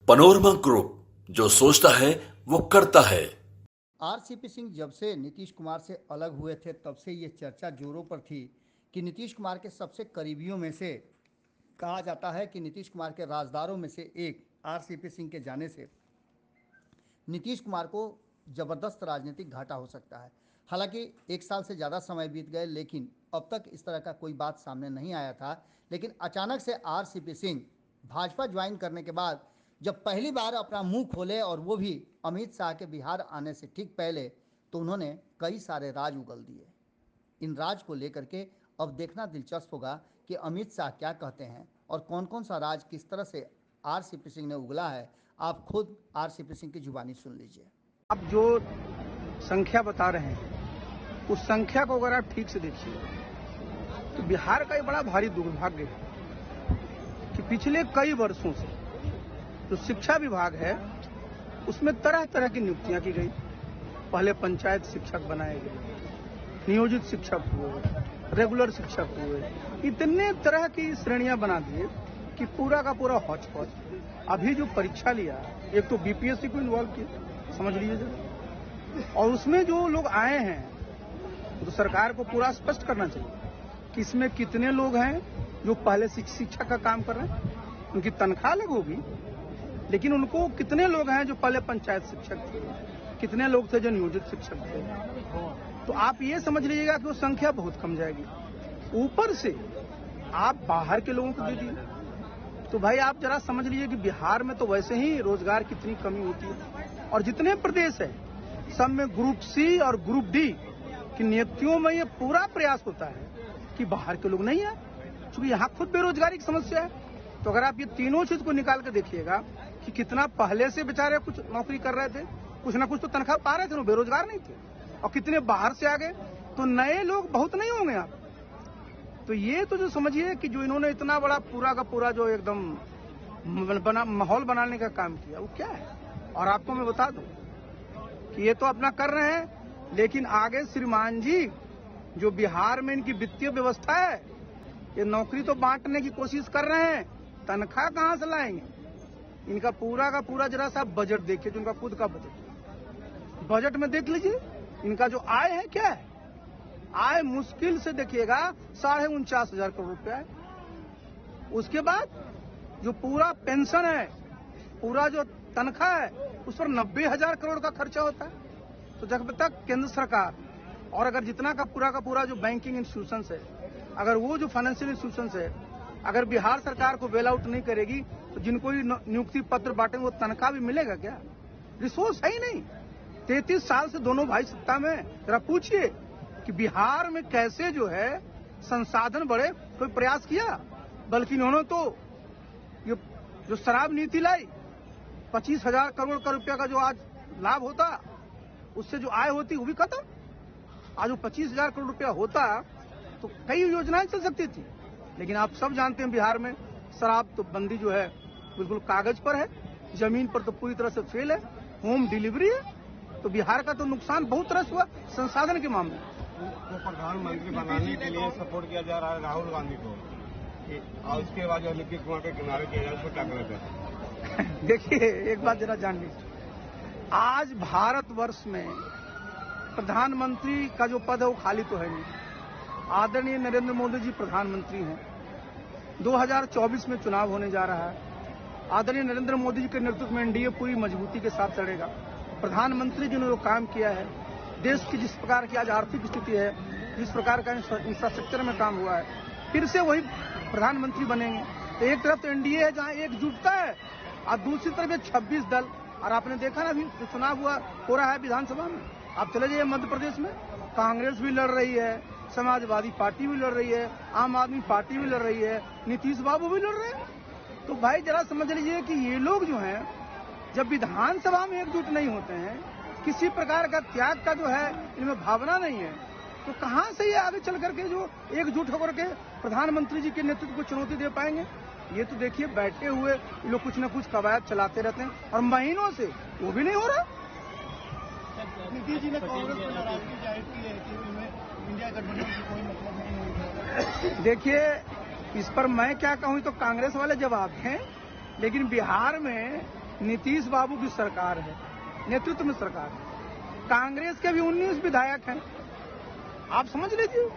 Panorama group, जो सोचता है वो करता है। आरसीपी सिंह जब से नीतीश कुमार से अलग हुए थे तब से ये चर्चा जोरों पर थी कि नीतीश कुमार के सबसे करीबियों में से कहा जाता है कि नीतीश कुमार के राजदारों में से एक आरसीपी सिंह के जाने से नीतीश कुमार को ज़बरदस्त राजनीतिक घाटा हो सकता है। हालांकि एक साल से ज़्यादा समय बीत गए लेकिन अब तक इस तरह का कोई बात सामने नहीं आया था। लेकिन अचानक से आरसीपी सिंह भाजपा ज्वाइन करने के बाद जब पहली बार अपना मुंह खोले और वो भी अमित शाह के बिहार आने से ठीक पहले, तो उन्होंने कई सारे राज उगल दिए। इन राज को लेकर के अब देखना दिलचस्प होगा कि अमित शाह क्या कहते हैं और कौन कौन सा राज किस तरह से आरसीपी सिंह ने उगला है। आप खुद आरसीपी सिंह की जुबानी सुन लीजिए। आप जो संख्या बता रहे हैं उस संख्या को अगर आप ठीक से देखिए तो बिहार का एक बड़ा भारी दुर्भाग्य है कि पिछले कई वर्षों से जो शिक्षा विभाग है उसमें तरह तरह की नियुक्तियां की गई। पहले पंचायत शिक्षक बनाए गए, नियोजित शिक्षक हुए, रेगुलर शिक्षक हुए, इतने तरह की श्रेणियां बना दिए कि पूरा का पूरा हौच पौच। अभी जो परीक्षा लिया, एक तो बीपीएससी को इन्वॉल्व किया, समझ लीजिए जरा, और उसमें जो लोग आए हैं तो सरकार को पूरा स्पष्ट करना चाहिए कि इसमें कितने लोग हैं जो पहले शिक्षक का काम कर रहे हैं, उनकी तनख्वाह अलग होगी, लेकिन उनको कितने लोग हैं जो पहले पंचायत शिक्षक थे, कितने लोग थे जो नियोजित शिक्षक थे। तो आप ये समझ लीजिएगा कि वो संख्या बहुत कम जाएगी। ऊपर से आप बाहर के लोगों को दे दिए तो भाई आप जरा समझ लीजिए कि बिहार में तो वैसे ही रोजगार कितनी कमी होती है, और जितने प्रदेश है सब में ग्रुप सी और ग्रुप डी की नियुक्तियों में ये पूरा प्रयास होता है कि बाहर के लोग नहीं आए, क्योंकि यहाँ खुद बेरोजगारी की समस्या है। तो अगर आप ये तीनों चीज को निकाल कर देखिएगा कि कितना पहले से बेचारे कुछ नौकरी कर रहे थे, कुछ ना कुछ तो तनख्वाह पा रहे थे, वो बेरोजगार नहीं थे, और कितने बाहर से आ गए, तो नए लोग बहुत नहीं होंगे आप। तो ये तो जो समझिए कि जो इन्होंने इतना बड़ा पूरा का पूरा जो एकदम माहौल बनाने का काम किया वो क्या है। और आपको मैं बता दूं कि ये तो अपना कर रहे हैं, लेकिन आगे श्रीमान जी जो बिहार में इनकी वित्तीय व्यवस्था है, ये नौकरी तो बांटने की कोशिश कर रहे हैं, तनख्वाह कहां से लाएंगे। इनका पूरा का पूरा जरा सा बजट देखिए, जो इनका खुद का बजट में देख लीजिए इनका जो आय है क्या है। आय मुश्किल से देखिएगा 49,500 करोड़ रुपया है। उसके बाद जो पूरा पेंशन है, पूरा जो तनख्वाह है, उस पर 90,000 करोड़ का खर्चा होता है। तो जब तक केंद्र सरकार और अगर जितना का पूरा जो बैंकिंग इंस्टीट्यूशंस है, अगर वो जो फाइनेंशियल इंस्टीट्यूशंस है, अगर बिहार सरकार को बेल आउट नहीं करेगी तो जिनको भी नियुक्ति पत्र बांटेंगे वो तनख्वाह भी मिलेगा क्या। रिसोर्स है ही नहीं। 33 साल से दोनों भाई सत्ता में, जरा पूछिए कि बिहार में कैसे जो है संसाधन बढ़े, कोई प्रयास किया। बल्कि इन्होंने तो ये जो शराब नीति लाई, 25,000 करोड़ का रुपया का जो आज लाभ होता, उससे जो आय होती वो भी खत्म। आज वो 25,000 करोड़ रुपया होता तो कई योजनाएं चल सकती थी। लेकिन आप सब जानते हैं बिहार में शराब तो बंदी जो है बिल्कुल कागज पर है, जमीन पर तो पूरी तरह से फेल है, होम डिलीवरी है। तो बिहार का तो नुकसान बहुत तरह से हुआ संसाधन के मामले में। तो प्रधानमंत्री बनाने के लिए सपोर्ट किया जा रहा है राहुल गांधी को, और उसके बाद जो नीतीश कुमार के किनारे किया जाए, उसको क्या करें। देखिए एक बात जरा जान लीजिए, आज भारतवर्ष में प्रधानमंत्री का जो पद है वो खाली तो है नहीं। आदरणीय नरेंद्र मोदी जी प्रधानमंत्री हैं। 2024 में चुनाव होने जा रहा है। आदरणीय नरेंद्र मोदी जी के नेतृत्व में एनडीए पूरी मजबूती के साथ चलेगा। प्रधानमंत्री जी ने जो काम किया है, देश की जिस प्रकार की आज आर्थिक स्थिति है, जिस प्रकार का इंफ्रास्ट्रक्चर में काम हुआ है, फिर से वही प्रधानमंत्री बनेंगे। तो एक तरफ तो एनडीए है जहां एकजुटता है, और दूसरी तरफ 26 दल। और आपने देखा ना अभी जो चुनाव हो रहा है विधानसभा में, आप चले जाइए मध्य प्रदेश में, कांग्रेस भी लड़ रही है, समाजवादी पार्टी भी लड़ रही है, आम आदमी पार्टी भी लड़ रही है, नीतीश बाबू भी लड़ रहे हैं। तो भाई जरा समझ लीजिए कि ये लोग जो हैं जब विधानसभा में एकजुट नहीं होते हैं, किसी प्रकार का त्याग का जो है इनमें भावना नहीं है, तो कहां से ये आगे चल करके जो एकजुट होकर के प्रधानमंत्री जी के नेतृत्व को चुनौती दे पाएंगे। ये तो देखिए बैठे हुए ये लोग कुछ न कुछ कवायद चलाते रहते हैं, और महीनों से वो भी नहीं हो रहा। नीतीश जी ने कांग्रेस को नाराजगी जाहिर की है कि इंडिया गठबंधन की कोई मतलब नहीं हुई। देखिए इस पर मैं क्या कहूं, तो कांग्रेस वाले जवाब हैं, लेकिन बिहार में नीतीश बाबू की सरकार है, नेतृत्व में सरकार है। कांग्रेस के भी 19 विधायक हैं, आप समझ लीजिए।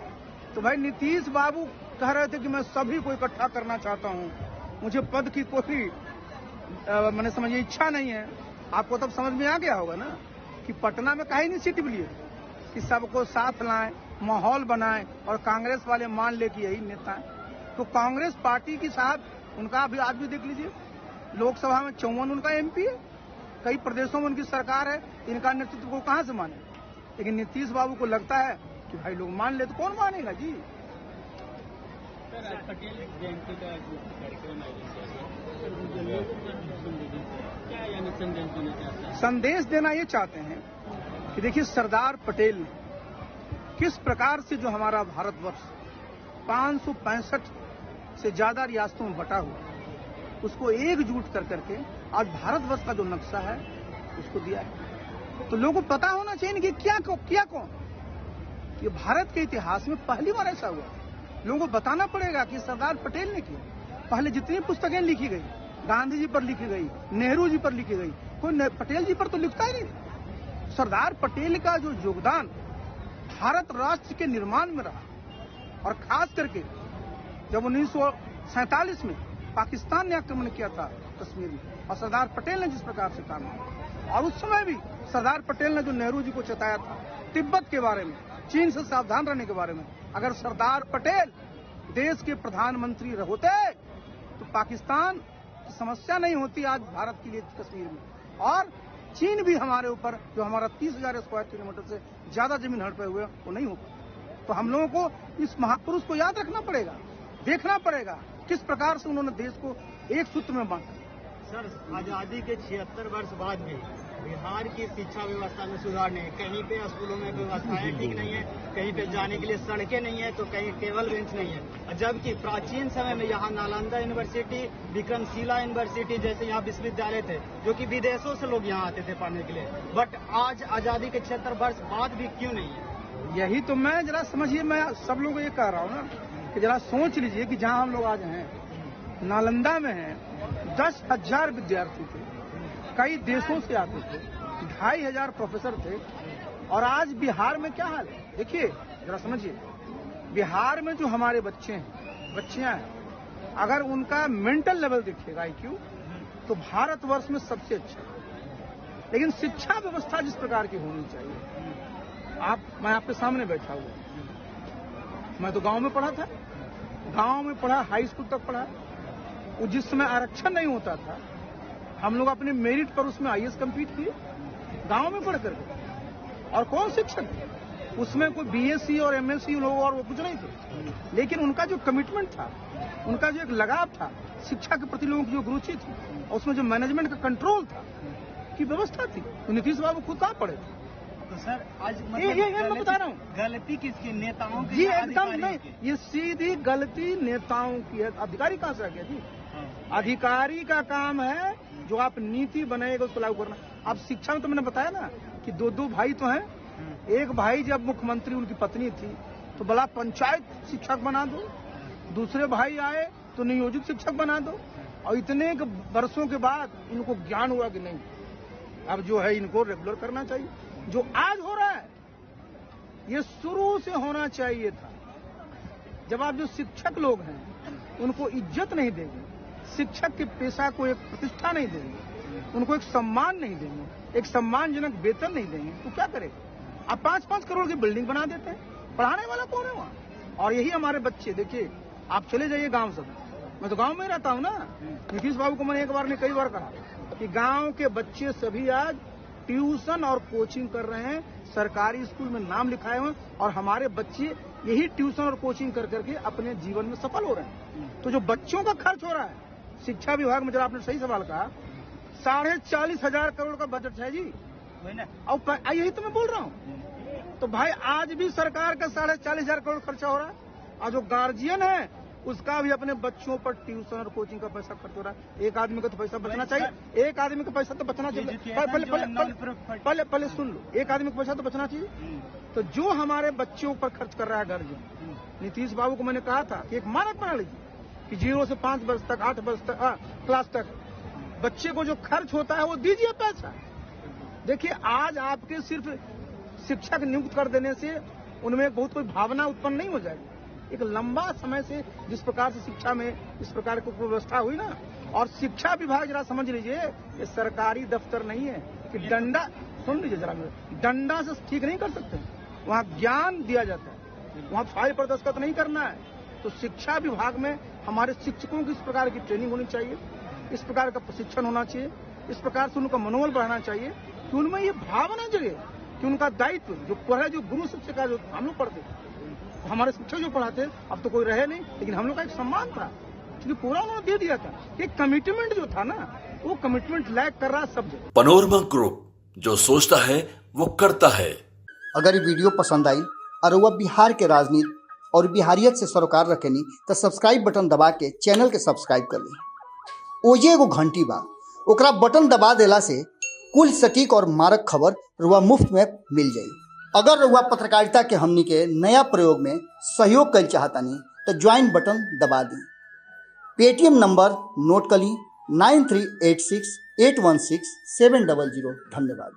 तो भाई नीतीश बाबू कह रहे थे कि मैं सभी को इकट्ठा करना चाहता हूं, मुझे पद की कोई मैंने समझिए इच्छा नहीं है। आपको तब समझ में आ गया होगा ना कि पटना में काहे इनिशिएटिव लिए कि सबको साथ लाएं, माहौल बनाएं और कांग्रेस वाले मान ले कि यही नेता है। तो कांग्रेस पार्टी की साहब उनका अभी आज भी देख लीजिए, लोकसभा में 54 उनका एमपी है, कई प्रदेशों में उनकी सरकार है, इनका नेतृत्व को कहां से माने। लेकिन नीतीश बाबू को लगता है कि भाई लोग मान ले तो कौन मानेगा जी। पटेल जयंती का कार्यक्रम क्या यानी संदेश देना चाहते हैं? संदेश देना ये चाहते हैं कि देखिए सरदार पटेल ने किस प्रकार से जो हमारा भारतवर्ष 565 से ज्यादा रियासतों में बटा हुआ उसको एकजुट कर करके आज भारतवर्ष का जो नक्शा है उसको दिया है। तो लोगों को पता होना चाहिए कि क्या कौन कि भारत के इतिहास में पहली बार ऐसा हुआ। लोगों को बताना पड़ेगा कि सरदार पटेल ने किया। पहले जितनी पुस्तकें लिखी गई, गांधी जी पर लिखी गई, नेहरू जी पर लिखी गई, कोई पटेल जी पर तो लिखता ही नहीं। सरदार पटेल का जो योगदान भारत राष्ट्र के निर्माण में रहा, और खास करके जब 1947 में पाकिस्तान ने आक्रमण किया था कश्मीर में, और सरदार पटेल ने जिस प्रकार से काम किया, और उस समय भी सरदार पटेल ने जो नेहरू जी को चेताया था तिब्बत के बारे में, चीन से सावधान रहने के बारे में, अगर सरदार पटेल देश के प्रधानमंत्री होते तो पाकिस्तान की समस्या नहीं होती आज भारत के लिए कश्मीर में, और चीन भी हमारे ऊपर जो हमारा 30,000 स्क्वायर किलोमीटर से ज्यादा जमीन हड़पे हुए वो नहीं हो पाता। तो हम लोगों को इस महापुरुष को याद रखना पड़ेगा, देखना पड़ेगा किस प्रकार से उन्होंने देश को एक सूत्र में बांधा। सर, आजादी के 76 वर्ष बाद भी बिहार की शिक्षा व्यवस्था में सुधार नहीं है। कहीं पे स्कूलों में व्यवस्थाएं ठीक नहीं है, कहीं पे जाने के लिए सड़कें नहीं है, तो कहीं केबल बेंच नहीं है। जबकि प्राचीन समय में यहाँ नालंदा यूनिवर्सिटी, विक्रमशिला यूनिवर्सिटी जैसे यहाँ विश्वविद्यालय थे, जो कि विदेशों से लोग यहाँ आते थे पढ़ने के लिए। बट आज आजादी के 76 वर्ष बाद भी क्यों नहीं है? यही तो मैं जरा समझिए, मैं सब लोगों को ये कह रहा हूँ ना कि जरा सोच लीजिए कि जहाँ हम लोग आज हैं, नालंदा में हैं, 10,000 विद्यार्थी थे, कई देशों से आते थे, 2,500 प्रोफेसर थे, और आज बिहार में क्या हाल है देखिए, जरा समझिए। बिहार में जो हमारे बच्चे हैं, बच्चियां हैं, अगर उनका मेंटल लेवल देखिएगा IQ, तो भारतवर्ष में सबसे अच्छा है। लेकिन शिक्षा व्यवस्था जिस प्रकार की होनी चाहिए, मैं आपके सामने बैठा हुआ, मैं तो गांव में पढ़ा था, गांव में पढ़ा, हाई स्कूल तक पढ़ा। वो जिस समय आरक्षण नहीं होता था, हम लोग अपने मेरिट पर उसमें IAS कंप्लीट किए गांव में पढ़ करके। और कौन शिक्षक थे उसमें? कोई BSc और MSc लोग और वो कुछ नहीं थे, लेकिन उनका जो कमिटमेंट था, उनका जो एक लगाव था शिक्षा के प्रति, लोगों की जो रुचि थी, और उसमें जो मैनेजमेंट का कंट्रोल था, की व्यवस्था थी। तो नीतीश बाबू खुद कहाँ पढ़े थे? तो सर आज ये मैं बता रहा हूँ, गलती किसकी? नेताओं की? जी एकदम नहीं, ये सीधी गलती नेताओं की है। अधिकारी कहाँ से आ गया जी? अधिकारी का काम है जो आप नीति बनाएगा उसको लागू करना। अब शिक्षा में तो मैंने बताया ना कि दो भाई तो हैं। एक भाई जब मुख्यमंत्री उनकी पत्नी थी तो बोला पंचायत शिक्षक बना दो, दूसरे भाई आए तो नियोजित शिक्षक बना दो, और इतने वर्षों के बाद इनको ज्ञान हुआ कि नहीं, अब जो है इनको रेगुलर करना चाहिए। जो आज हो रहा है ये शुरू से होना चाहिए था। जब आप जो शिक्षक लोग हैं उनको इज्जत नहीं देंगे, शिक्षक के पेशा को एक प्रतिष्ठा नहीं देंगे, उनको एक सम्मान नहीं देंगे, एक सम्मानजनक वेतन नहीं देंगे, तो क्या करेगा? आप 5-5 करोड़ की बिल्डिंग बना देते हैं, पढ़ाने वाला कौन है वहाँ? और यही हमारे बच्चे, देखिए आप चले जाइए गांव सब, मैं तो गांव में रहता हूँ ना। नीतीश बाबू को मैंने एक बार ने कई बार कहा कि गांव के बच्चे सभी आज ट्यूशन और कोचिंग कर रहे हैं, सरकारी स्कूल में नाम लिखाए हुए, और हमारे बच्चे यही ट्यूशन और कोचिंग कर करके अपने जीवन में सफल हो रहे हैं। तो जो बच्चों का खर्च हो रहा है, शिक्षा विभाग में, जरा आपने सही सवाल कहा, 40,500 करोड़ का बजट है जी, और यही तो मैं बोल रहा हूँ। तो भाई आज भी सरकार का 40,500 करोड़ खर्चा हो रहा है, और जो गार्जियन है उसका भी अपने बच्चों पर ट्यूशन और कोचिंग का पैसा खर्च हो रहा है। एक आदमी का तो पैसा बचना चाहिए, एक आदमी का पैसा तो बचना चाहिए। पहले सुन लो, एक आदमी का पैसा तो बचना चाहिए। तो जो हमारे बच्चों पर खर्च कर रहा है गार्जियन, नीतीश बाबू को मैंने कहा था कि एक मानक बना लीजिए कि 0 से 5 वर्ष तक, 8 वर्ष तक क्लास तक बच्चे को जो खर्च होता है वो दीजिए पैसा। देखिए आज आपके सिर्फ शिक्षक नियुक्त कर देने से उनमें बहुत कोई भावना उत्पन्न नहीं हो जाएगी। एक लंबा समय से जिस प्रकार से शिक्षा में इस प्रकार की व्यवस्था हुई ना, और शिक्षा विभाग जरा समझ लीजिए, ये सरकारी दफ्तर नहीं है कि डंडा, सुन लीजिए जरा, डंडा से ठीक नहीं कर सकते। वहाँ ज्ञान दिया जाता है, वहाँ फाइल पर दस्तखत नहीं करना है। तो शिक्षा विभाग में हमारे शिक्षकों की इस प्रकार की ट्रेनिंग होनी चाहिए, इस प्रकार का प्रशिक्षण होना चाहिए, इस प्रकार से उनका मनोबल बढ़ाना चाहिए कि उनमें ये भावना जगे कि उनका दायित्व जो पढ़े, जो गुरु शिक्षक का जो हम लोग पढ़ते, हमारे शिक्षक जो पढ़ाते, अब तो कोई रहे नहीं, लेकिन हम लोग का एक सम्मान था क्योंकि पूरा उन्होंने दे दिया था। एक कमिटमेंट जो था ना, वो कमिटमेंट लैक कर रहा सब जगह। पनोरमा ग्रुप, जो सोचता है वो करता है। अगर ये वीडियो पसंद आई और वह बिहार के राजनीति और बिहारियत से सरोकार रखेनी तो सब्सक्राइब बटन दबा के चैनल के सब्सक्राइब कर ली। ओजे एगो घंटी बा, ओकरा बटन दबा देला से कुल सटीक और मारक खबर रुआ मुफ्त में मिल जाई। अगर रुआ पत्रकारिता के हमनी के नया प्रयोग में सहयोग कर चाहतानी तो ज्वाइन बटन दबा दी। पेटीएम नंबर नोट कर ली 9386816700। धन्यवाद।